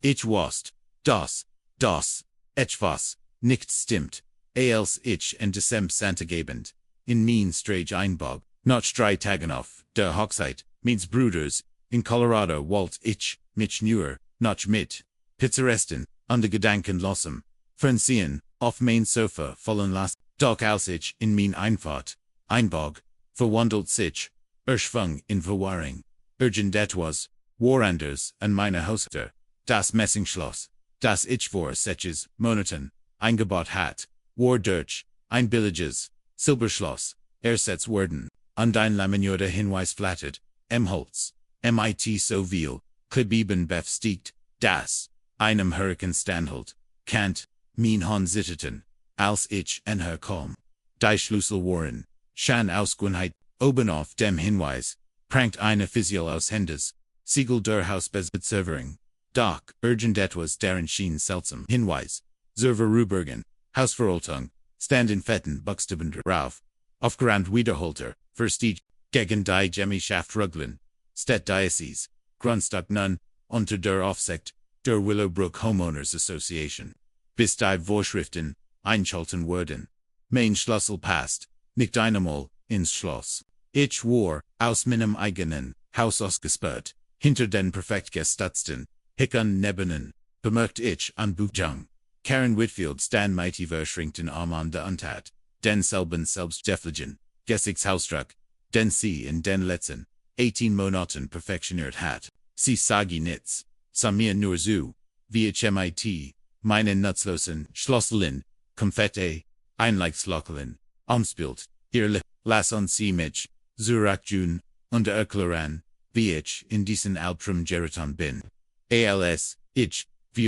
Ich wast, das, etwas, nicht stimmt, als ich en December Santa-gebend, in mein Strage Einbog, noch 3 Tagen auf der Hochzeit, means Bruders, in Colorado wollt ich mich nur, noch mit Pizzaresten, under Gedanken lossem, Fernsehen, auf mein Sofa fallen lassen, doch als ich in mein Einfahrt, Einbog, verwandelt sich, erschwung in Verwahrung, urgent etwas, woanders an meine Haustür, das Messingschloss, das ich vor 6 Monaten, eingebaut hat, war durch ein billiges Silberschloss, ersetzt worden, und ein laminierter Hinweis flattet, Holz, mit so viel, Klebeben befestigt, das, einem Hurrikan standhält, Kant, mein Hahn zitterte, als ich en her kam. Die Schlüssel waren, schon aus Gewohnheit, oben auf dem Hinweis, prangt eine Physio aus Händes, Siegel der Hausbesitzerin, doch, urgent etwas deren schien seltsam, Hinweis, zur Verrubergen, Hausverwaltung, stand in fetten Buchstaben drauf, aufgeräumt wiederholter, Verstige, gegen die Gemeinschaft Ruglen, Stadtdiözese, Grundstück nun, unter der Aufsicht, der Willowbrook Homeowners Association, bis die Vorschriften, einschalten wurden. Mein Schlüssel passt, nicht einmal, ins Schloss. Ich war, aus meinem eigenen, Haus ausgesperrt, hinter den perfekt gestutzten, Hickern nebenen, bemerkt ich an Buchjung. Karen Whitfield stand mighty verschränkten Arm an der Untat, den selben Selbstbefriedigen, Gesichtsausdruck, den sie in den letzten 18 Monaten perfektioniert hat. Sie sagi nichts, sah mir nur zu, wie ich mit meinen nutzlosen Schlosseln, Konfetti, Einleichslockelen, umspielt, ihr lass uns sie mich, zurückjun, und erklären, wie ich in diesen Albtraum geraten bin. Als, ich, wie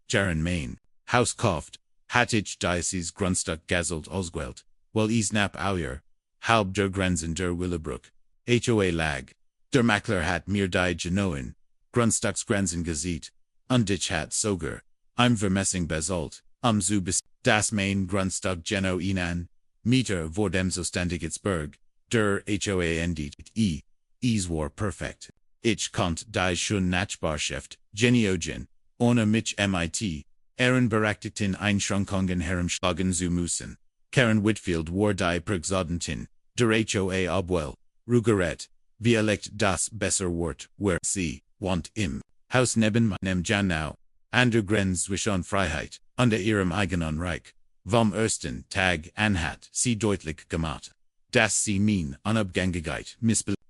Jaren Main, Haus kauft, hat ich dieses Grundstück Gazelt ausgewählt, weil ich nach Auer, halb der Grenzen der Willowbrook, HOA lag. Der Makler hat mir die genauen Grundstücksgrenzen gesieht, und ich hat sogar, im Vermessung bezahlt, zu bis das mein Grundstück genau ihnen, Mieter vor dem Zuständigkeitsberg, der HOA endet, is war perfekt. Ich konnt die schon Nachbarschaft, geneogen, ohne mich mit, ehrenberechtigten Einschränkungen herumschlagen zu müssen. Karen Whitfield war die Präsidentin, der HOA Obwell, Rugaret, wie elect das besser Wort, where sie, want im, Haus neben meinem Janau, an der Grenze zwischen Freiheit, und ihrem eigenen Reich, vom ersten Tag an hat sie deutlich gemacht, dass sie mein Unabhängigkeit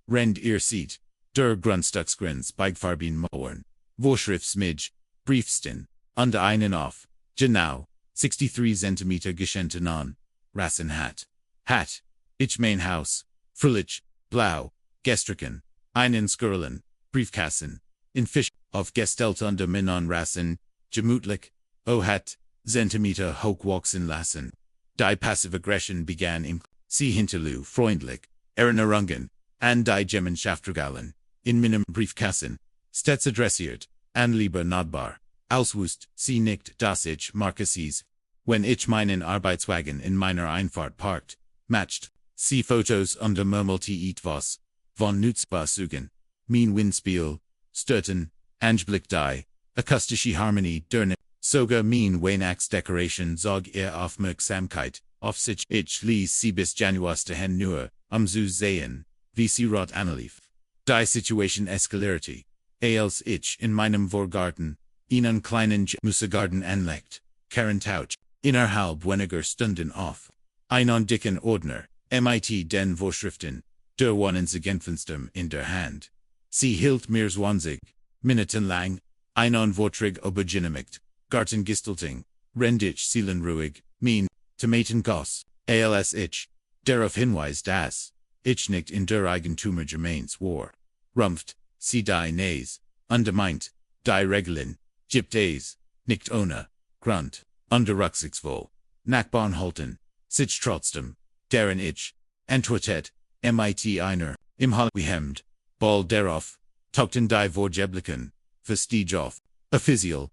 rend ihr sieht, der Grundstücksgrenz bei Farben Mauern, Vorschriftsmij, Briefsten, und einen auf, genau, 63 cm geschenten an, Rassen hat, ich mein Haus, Fröhlich, blau, gestrichen, einen Skirlen, Briefkassen, in Fisch, aufgestellt unter Minon Rassen, gemütlich, hat, Zentimeter hochwachsen lassen. Die passive Aggression begann im, sie hinterließ freundlich, Erinnerungen, an die Gemeinschaftsregeln, in meinem Briefkassen, stets adressiert, an lieber Notbar, als wusst sie nicht, dass ich Marquesses, wenn ich meinen Arbeitswagen in meiner Einfahrt parkt, matcht, sie Fotos und murmelte etwas, von Nutzbazügen, mein Windspiel, Störten, Anblick die, akustische Harmonie der sogar mein Weihnachtsdekoration zog ihr Aufmerksamkeit, auf sich ich ließ sie bis Januar dahin nur, zu sehen, wie sie rot anlief. Die Situation eskalierte, als ich in meinem Vorgarten, einen kleinen Musegarten anlegt, Karen tauch, innerhalb weniger Stunden auf, einen dicken Ordner, mit den Vorschriften, der Wohnungsagentfenster in der Hand. Sie hielt mir 20 Minuten lang, einen Vortrag über Genehmigt, Gartengestaltung, rendich seelenruhig, mein, Tomatengoss, als ich, darauf Hinweis dass, ich nicht in der Eigentümer Germains war. Rumpft, sie die Näs, undermeint, die Regeln, gibt es, nicht ohne, Grund, under rücksichtsvoll, Nachbarn halten, sich trotzdem, deren ich, antwortet, mit einer, im Hall hemd, bald darauf, tauchten die Vorgeblichen, Vestige auf, official,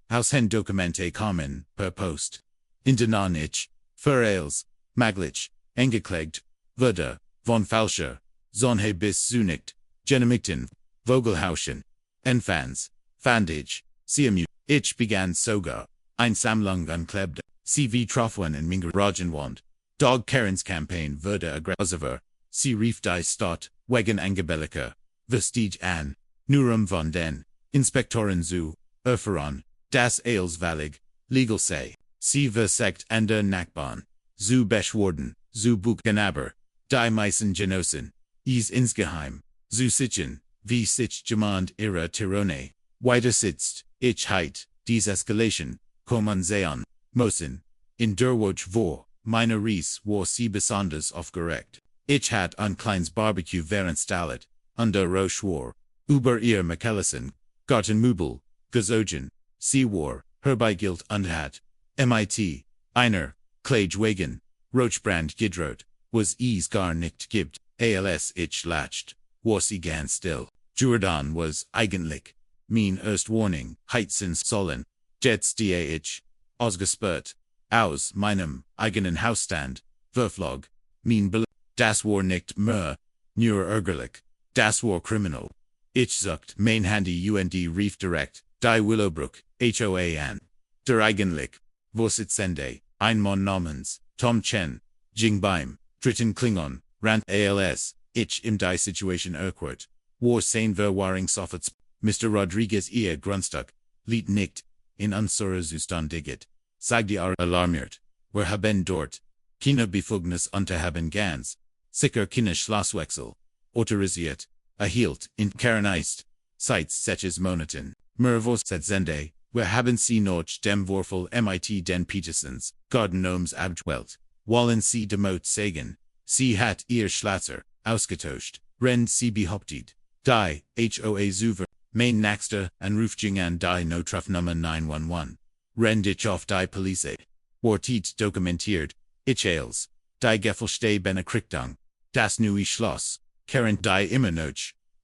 Dokumente kommen, per Post. In denen ich, für maglich, angeklagt, wurde, von falscher, Sonhe bis zu nicht, genehmigten, Vogelhauschen, Enfans, fand ich, sie Ich begann sogar, eine Sammlung anklebt, CV Trophwan in Minger Ragenwand. Doch Karen's Campaign wurde aggressiver, sie rief die Stadt, wegen Angebellica, Vestige an, Nurum von den, Inspektoren zu, Erfahren, das Eilsvallig, legal say, sie versekt an der Nachbarn, zu beschworden, zu Buchgenaber, die Meissen Genossen, insgeheim, zu sichen, wie sich jemand ihrer Tirone, weiter sitzt, ich heit, dies Eskalation, kommen sehen, müssen, in der Woche vor, meine Ries war sie besonders aufgeregt. Ich hat ein kleines Barbecue veranstaltet, und der Roche war, über ihr Michelsen, Gartenmöbel, gezogen, sie war, herbeigilt und hat, mit, einer, Klagewegen, Rochbrand gedroht, was es gar nicht gibt, als ich lacht, war sie ganz still. Jordan was eigentlich, mein erst Warning, heizen sollen, jetzt die ich, ausgesperrt, aus meinem eigenen Hausstand, verflog, mein das war nicht mehr, nur ärgerlich, das war criminal. Ich sucht mein Handy und rief direkt, die Willowbrook, HOA an. Der eigentlich, Vorsitzende, ein Mann namens, Tom Chen, Jing beim, dritten Klingon, rant als, ich im die Situation awkward, war sein Verwaring Soffits, Mr. Rodriguez ihr Grundstück, liegt nicht, in unserer Zustand digit, sagte alarmiert, wir haben dort, keine Befugnis unterhaben ganz, sicher keine Schlosswechsel, autorisiert, erhielt, in Karen ist, seit 6 Monaten, Mervos wir haben sie noch dem Vorfall mit den Petersons, Gardenoms abgewählt, wollen sie demot sagen, sie hat ihr Schlatzer, ausgetauscht, rend sie behauptet, die, HOA Zuver, mein nächster, Anrufung an die Notrufnummer 911, rend ich auf die Police, wartet dokumentiert, ich als, die Geffelste Benekrichtung, das neue Schloss, Karen die immer noch,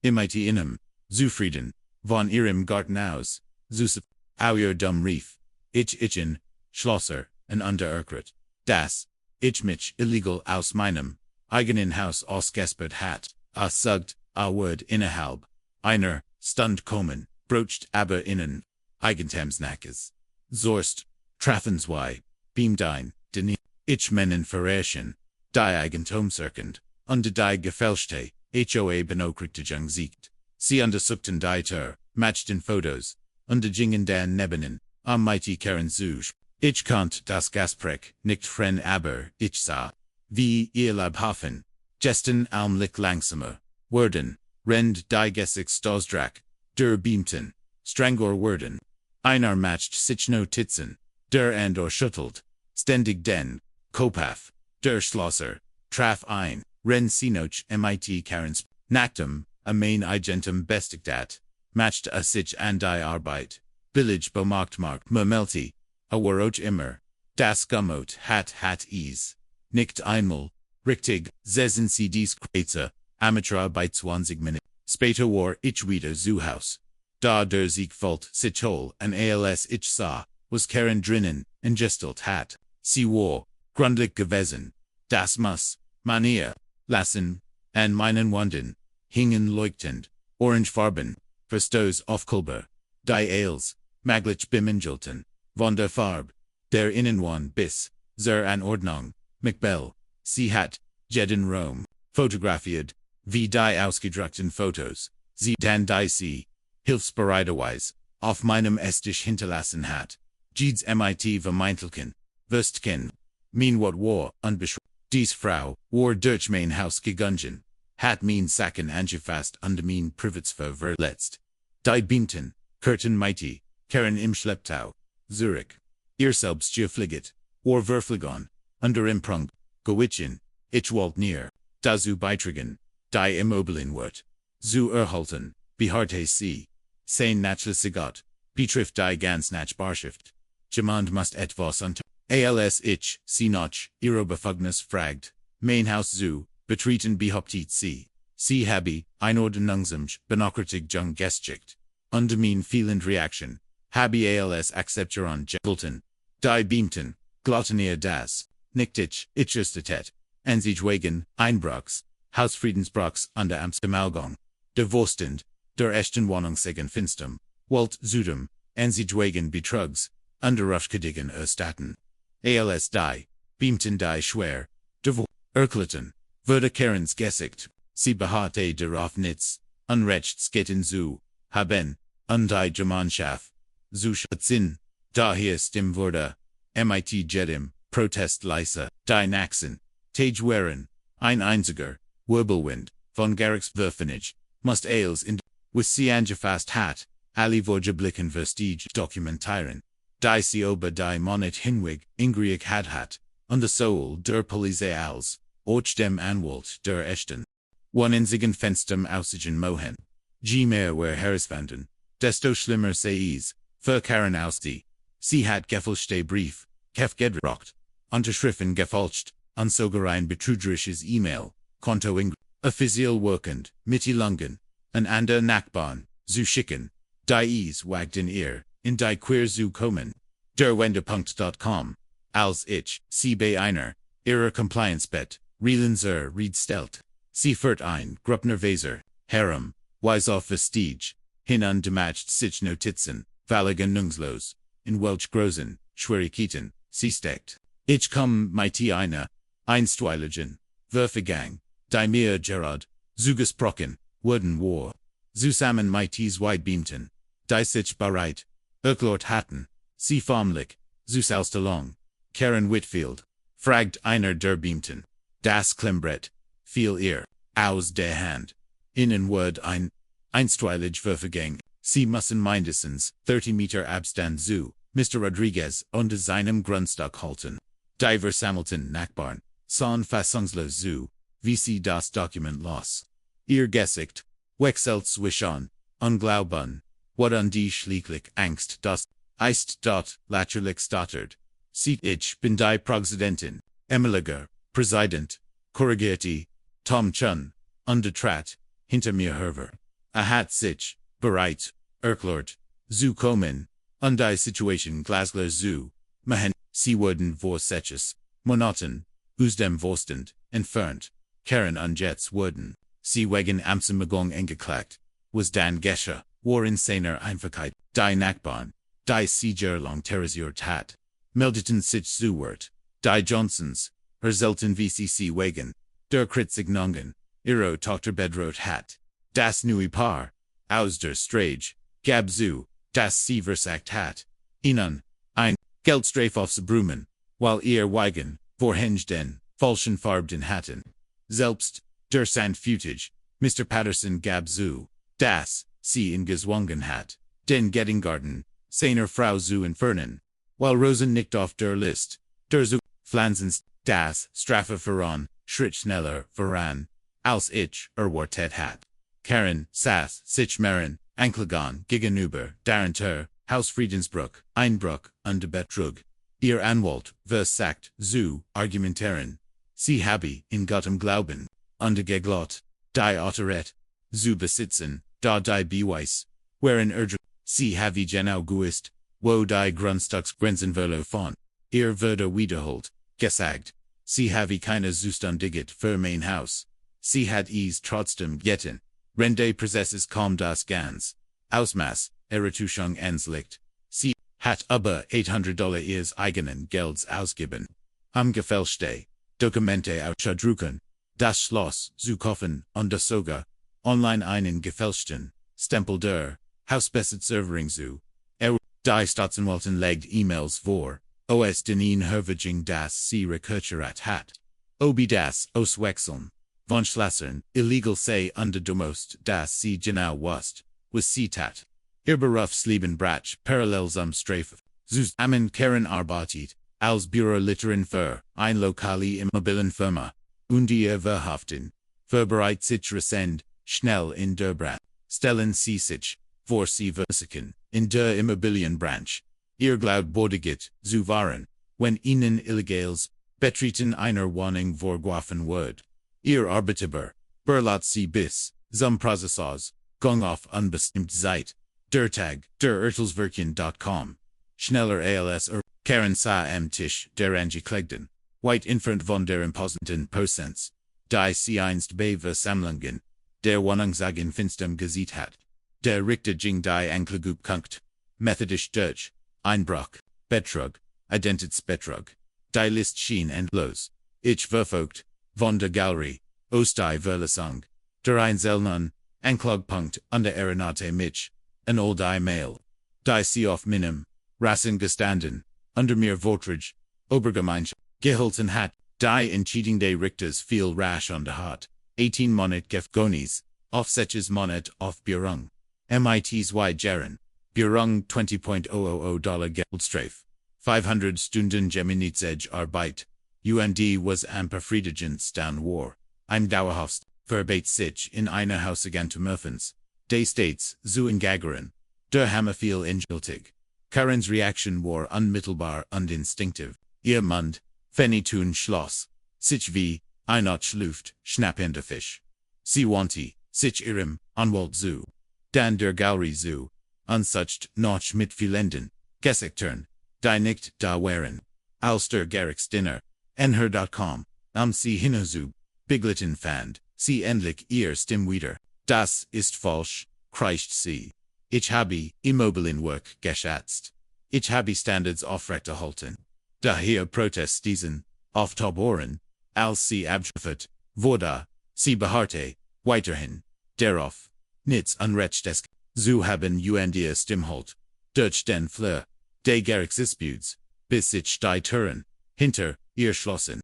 mit einem, zufrieden, von ihrem Garten aus, Zusef, auer dumm rief, ich Schlosser, und untererkert, das, ich mich illegal aus meinem, eigenen Haus ausgespert hat, sagt, word innerhalb, einer, Stund kommen, brocht aber innen, Eigentumsnackes, Zorst, Traffenswei, beamt ein, den ich meinen verärschen, die Eigentumserkend, unter die gefälschte, HOA Benokrichtigung siegt, sie untersuchten die Tür, matchten Fotos, untergingen den Nebenen, mit Karen Zusch, ich konnt das Gespräch nicht fren aber, ich sah, wie ihr Labhafen, gesten allmlich langsamer, werden, rend die Gesichtsdosdrack, der beamten, strangor werden, einer matcht sich no titzen, der andor schüttelt, ständig den, Kopaf, der Schlosser, traf ein, ren sinoch mit Karens, nachtem, mein eigentum bestigdat, matcht sich an die Arbeit, billig bemarkt mermelti, warog immer, das Gummot hat is, nicht einmal, richtig, sehen sie dies Kreuzer, Amateur bei 20 Minuten, später war ich wieder zu Haus. Da der Sieg folgt sich hol an als ich sah, was Karen drinnen, ingestelt hat, sie war, grundlich gewesen, das muss, man ihr, lassen, an meinen Wänden, hingen leuchtend, orangefarben, verstoß aufkulber, die Ales, maglich bemingelten, von der Farb, der Innenwand bis, zur Anordnung, McBell, sie hat, jeden Raum, fotografiert, wie die ausgedruckten Fotos, sie dann die sie, hilfsbereiterweise, auf meinem Esstisch hinterlassen hat, jedes mit vermeintelken, Würstchen, mein wat war, unbeschreibt, dies Frau, war durch mein Haus gegangen, hat mein Sacken angefasst und mein Privatsphäre verletzt. Die beamten, Curtin mighty, Karen im Schlepptau, Zurich, ihr selbst gefliegt, war verflogen, unter Imprung, gewitchen, ich wollt near, dazu beitragen, die Immobilien wird, zu erhalten, beharrte sie, sein Nachlassigat, betrifft die ganz Nachbarschaft, jemand must etwas unter, als ich, sie noch, ihre Befugnis fragt, mein Haus zu, betreten behauptet sie habe, Einordnungsamsch, Benachrichtigung gestschickt, unter mein fehlend Reaction, habe als akzeptieren gegolten, die beamten, glatten ihr das, nicht ich justitet, an sich wegen, Einbruchs, Hausfriedensbruchs an der Amtsamalgung, der Vorstand, der echten Wohnung segen finstem, Walt Zudem, Enzijwagen betrugs, underrufkedigen erstatten. Als die, beamten die schwer, de Erkleten, wurde Karens Gesicht, sie beharrte darauf nichts, unrechtsketen zu haben, die Gemeinschaft, zu schätzen, daher stim wurde, mit jedem, Protest leise, die Naxen, Tajweren, ein einziger, Wirbelwind, von Gerichtsverfinage, must als in, with sie angefasst hat, alle vorgeblicken Vestige dokumentieren, die sie ober die Monet hinweg, ingrieg hat, und the soul der Police als, och dem Anwalt der Echten. One inzigen Fenstem aussigen mohen. G mehr wer Harrisvanden, desto schlimmer seis, vergaß aus die. Sie hat Gefälschte Brief, Kef gedruckt, unterschriffen gefälscht, und sogar ein betrügerisches E-Mail, Konto offiziell wirkend, Mitteilungen, an ander Nachbarn, zu schicken, die wagten ihr, in die queer zu kommen, der Wendepunkt.com, als ich, sie bei einer, ihrer Compliance-Bet, Reelenzer Riedstelt, sie führt ein, Gruppnerweser, Harem, Wise auf Vestige, hin undematcht sich Notizen, Valligen Nungslos, in Welch Großen, Schwierigkeiten, sie steckt. Ich komm mit eine, einstweiligen, Vergang, die mir Gerard, zugesprochen, wurden war, zusammen mit zwei Beamten, die sich bereit, erklärt hatten, sie formlich, zus ausstellung, Karen Whitfield, fragt einer der Beamten, das Klemmbrett, fiel ihr, aus der Hand, innen word einstweilig Vergang, sie müssen mindestens 30 Meter Abstand zu, Mr. Rodriguez und seinem Grundstück halten. Die versammelten Nachbarn, sahen fassungslos zu, wie sie das Dokument las. Ihr Gesicht, wechselt zwischen, Unglauben, what an die schlichtlich Angst das, ist dort, lächerlich stottert. Sie, ich bin die Präsidentin, Emiliger, Präsident, korrigierte, Tom Chun, untertrat, hinter mir herver. Hat sich, bereit, erklärt, zu kommen, und die Situation glasgler zu machen, sie wurden vorsätzlich, monoton, aus dem Vorstand, entfernt, Karen und jetzt wurden, sie wegen Amtsumgang angeklagt, was dann geschah, war in seiner Einfachheit, die Nachbarn, die sie jahrelang terrorisiert hat, meldeten sich zuwort, die Johnsons, selten VCC wegen, der Kritsignungen, ihre Tochter bedroht hat, das neue Paar, aus der Strage, gab zu, das sie versagt hat, ihnen, ein Geldstrafaufzubrumen, weil ihr Wagen, vorhin den, falschen Farbden hatten. Selbst, der Sandfutage, Mr. Patterson gab zu, das, sie in gezwungen hat, den Gettingarten, seiner Frau zu entfernen, weil Rosen nicht auf der List, der zu Flansens, das, Strafe voran, Schritt schneller, voran, als ich, erwartet hat. Karen, saß, sich Maren, Anklagen, gegenüber, darunter, Haus Friedensbruch, Einbruch, und Betrug. Ihr Anwalt, versagt, zu, argumentieren. Sie habe, in Gottem Glauben, geglaubt, die Autoret, zu besitzen, da die Beweis, wherein sie have genau gewusst, wo die Grundstücksgrenzen verlaufen. Ihr wurde wiederholt, gesagt, sie have keine Zustandigkeit für mein Haus. Sie hat es trotzdem getan. Rende Präsesses kaum das ganz. Ausmaß, Erretuschung enslicht. Sie hat aber $800 ihres eigenen Gelds ausgeben. Gefälschte Dokumente auszudrucken, das Schloss zu kaufen und sogar online einen gefälschten Stempel der Hausbesitzerin zu. Die Staatsanwältin legt E-Mails vor, os den Herverging das sie rekurchiert hat. Obi das auswechseln. Von Schlassern, illegal sei unter Dumost, das sie genau wusst, was sie tat. Ihr Berufsleben brach parallel zum Strafe. Zusammen Karen arbeitet, als Büroliterin für ein lokale Immobilienfirma, und ihr Verhaften, verbereit sich rasend, schnell in der Branche. Stellen sie sich, vor sie versichern, in der Immobilienbranche. Ihr glaubt bordiget, zu waren, wenn ihnen Illegals, betreten einer Wohnung vorgeworfen wird. Ihr Arbeitgeber, berlat sie bis, zum Prozessors, Gang auf unbestimmt Zeit, der Tag, der Urteilswerken.com. Schneller als Karen sah am Tisch der Angeklagten, weit entfernt von der imposenten Präsenz, die sie einst bei Versammlungen, der Wohnungssagen finstem gesehen hat. Der Richter ging die Anklage punkt, Methodisch Deutsch, Einbruch, Betrug, Identitätsbetrug, die List schien endlos. Ich verfolgt, von der Galerie, aus die Verlassung, der Einzelnen, Anklagpunkt unter Erinnerate mich, an all die Mail, die sie auf meinem, Rassen gestanden, unter mir Vortrag, Obergemeinschaft, gehalten hat, die Entscheidung des Richters viel rasch und hart, 18 Monat Gefgonis, auf solches Monat auf Berung, MITs Jaren, Berung $20,000 Geldstrafe, 500 Stunden Gemeinigkeit Arbeit, UND was am Befriedigungsstand war, im Dauerhaft, verbet sich in einer Hausagent Murphens, des States, zu engageren, der Hammer viel ingültig. Karen's Reaction war unmittelbar und instinktiv, ihr Mund, Fenitun Schloss, sich wie, eine Luft, schnappender Fisch. Sie wandte, sich ihrem, Anwalt zu, dann der Galerie zu, unsucht noch mit vielen Gesichtern, die nicht da waren, als der Gerichtsdiener, Enher.com, sie hinausub, Biglitten fand, sie endlich ihr Stimme wieder, das ist falsch, kreischt sie. Ich habe Immobilienwerk geschätzt. Ich habe Standards aufrechterhalten. Daher Protest diesen, auf Taboren, als sie abgeschafft wurde, sie beharrte, weiterhin, darauf, nichts Unrechtes zu haben ihr Stimmhalt, durch den Fleur, des Gerichtsdisputes, bis sich die Türen, hinter ihr schlossen.